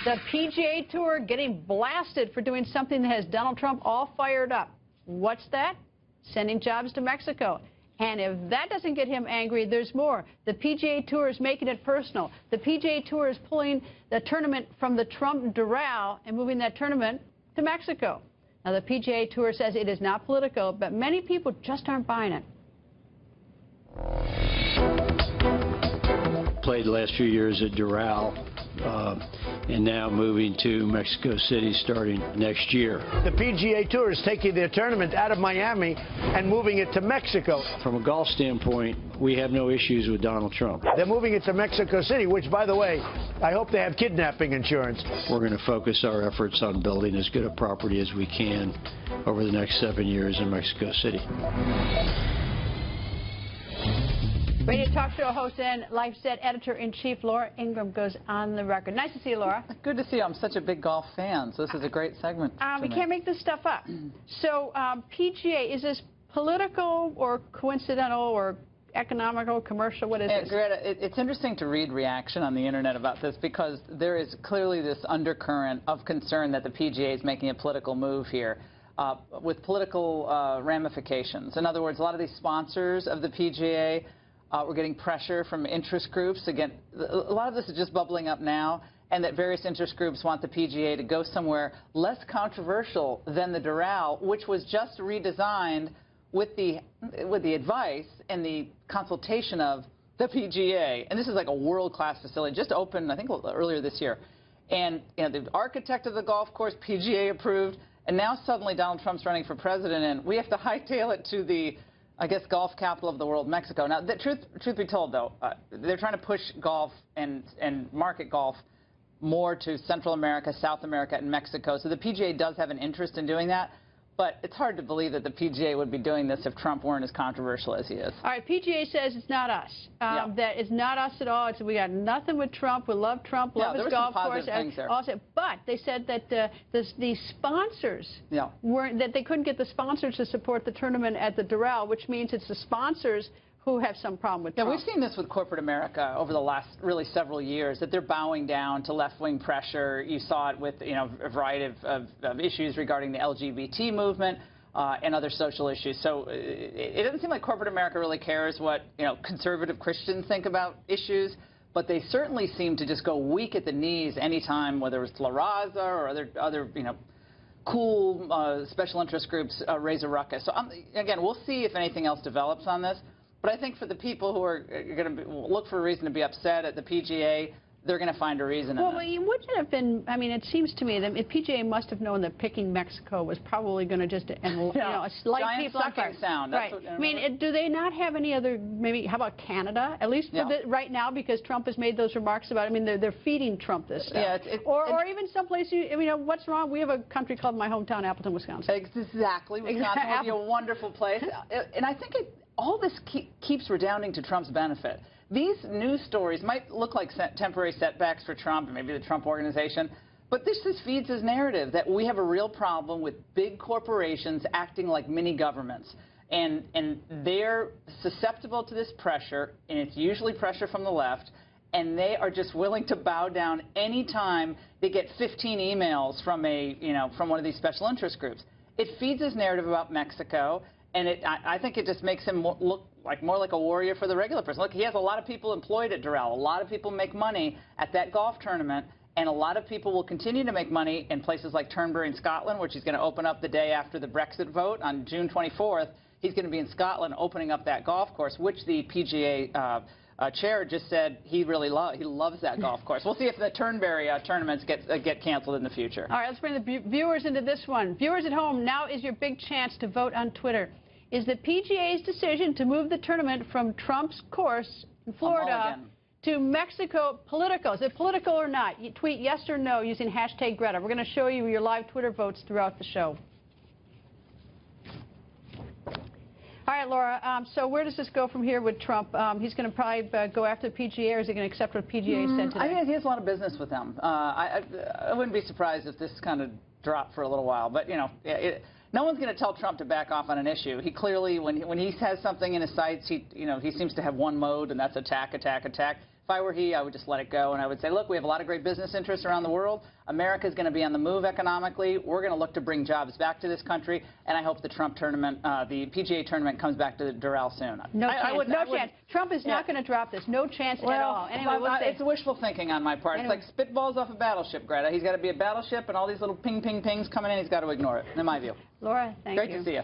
The PGA Tour getting blasted for doing something that has Donald Trump all fired up. What's that? Sending jobs to Mexico. And if that doesn't get him angry, there's more. The PGA Tour is making it personal. The PGA Tour is pulling the tournament from the Trump Doral and moving that tournament to Mexico. Now, the PGA Tour says it is not political, but many people just aren't buying it. Played the last few years at Doral, and now moving to Mexico City starting next year. The PGA Tour is taking their tournament out of Miami and moving it to Mexico. From a golf standpoint, we have no issues with Donald Trump. They're moving it to Mexico City, which, by the way, I hope they have kidnapping insurance. We're going to focus our efforts on building as good a property as we can over the next 7 years in Mexico City. Radio talk show host and Lifeset editor-in-chief Laura Ingraham goes on the record. Nice to see you, Laura. Good to see you. I'm such a big golf fan, so this is a great segment. We can't make this stuff up. So PGA, is this political or coincidental or economical, commercial? What is this? Greta, it's interesting to read reaction on the internet about this because there is clearly this undercurrent of concern that the PGA is making a political move here. With political ramifications. In other words, a lot of these sponsors of the PGA we're getting pressure from interest groups. Again, a lot of this is just bubbling up now, and that various interest groups want the PGA to go somewhere less controversial than the Doral, which was just redesigned with the advice and the consultation of the PGA. And this is like a world-class facility, just opened, I think, earlier this year. And the architect of the golf course, PGA approved, and now suddenly Donald Trump's running for president, and we have to hightail it to the, I guess, golf capital of the world, Mexico. Now, the truth be told, though, they're trying to push golf and market golf more to Central America, South America, and Mexico. So the PGA does have an interest in doing that. But it's hard to believe that the PGA would be doing this if Trump weren't as controversial as he is. All right, PGA says it's not us. That it's not us at all. It's, we got nothing with Trump. We love Trump, love his golf course. Also, but they said that the sponsors weren't, that they couldn't get the sponsors to support the tournament at the Doral, which means it's the sponsors who have some problem with Trump. We've seen this with corporate America over the last really several years, that they're bowing down to left-wing pressure. You saw it with a variety of issues regarding the LGBT movement and other social issues. So it doesn't seem like corporate America really cares what conservative Christians think about issues, but they certainly seem to just go weak at the knees anytime, whether it's La Raza or other cool special interest groups raise a ruckus. So again, we'll see if anything else develops on this. But I think for the people who are going to look for a reason to be upset at the PGA, they're going to find a reason. Well, wouldn't it have been, I mean, it seems to me that the PGA must have known that picking Mexico was probably going to just, light people on fire. Sound. Right. I mean, do they not have any other, maybe, how about Canada? At least for right now, because Trump has made those remarks about, I mean, they're feeding Trump this stuff. Yeah, or even someplace, what's wrong? We have a country called my hometown, Appleton, Wisconsin. Exactly. Wisconsin would be a wonderful place. And I think all this keeps redounding to Trump's benefit. These news stories might look like temporary setbacks for Trump and maybe the Trump organization, but this just feeds his narrative that we have a real problem with big corporations acting like mini governments. And they're susceptible to this pressure, and it's usually pressure from the left, and they are just willing to bow down any time they get 15 emails from from one of these special interest groups. It feeds his narrative about Mexico. And I think it just makes him look more like a warrior for the regular person. Look, he has a lot of people employed at Doral. A lot of people make money at that golf tournament. And a lot of people will continue to make money in places like Turnberry in Scotland, which he's going to open up the day after the Brexit vote on June 24th. He's going to be in Scotland opening up that golf course, which the PGA chair just said he loves that golf course. We'll see if the Turnberry tournaments get canceled in the future. All right, let's bring the viewers into this one. Viewers at home, now is your big chance to vote on Twitter. Is the PGA's decision to move the tournament from Trump's course in Florida to Mexico political? Is it political or not? You tweet yes or no using hashtag Greta. We're going to show you your live Twitter votes throughout the show. All right, Laura, so where does this go from here with Trump? He's going to probably go after the PGA, or is he going to accept what PGA said today? I think he has a lot of business with them. I wouldn't be surprised if this kind of dropped for a little while. But, no one's going to tell Trump to back off on an issue. He clearly, when he has something in his sights, he seems to have one mode, and that's attack, attack, attack. If I were he, I would just let it go, and I would say, look, we have a lot of great business interests around the world. America is going to be on the move economically. We're going to look to bring jobs back to this country, and I hope the Trump tournament, the PGA tournament, comes back to Doral soon. No chance. No chance. Trump is not going to drop this. No chance at all. Anyway, it's wishful thinking on my part. Anyway. It's like spitballs off a battleship, Greta. He's got to be a battleship, and all these little ping, ping, pings coming in, he's got to ignore it, in my view. Laura, thank you. Great to see you.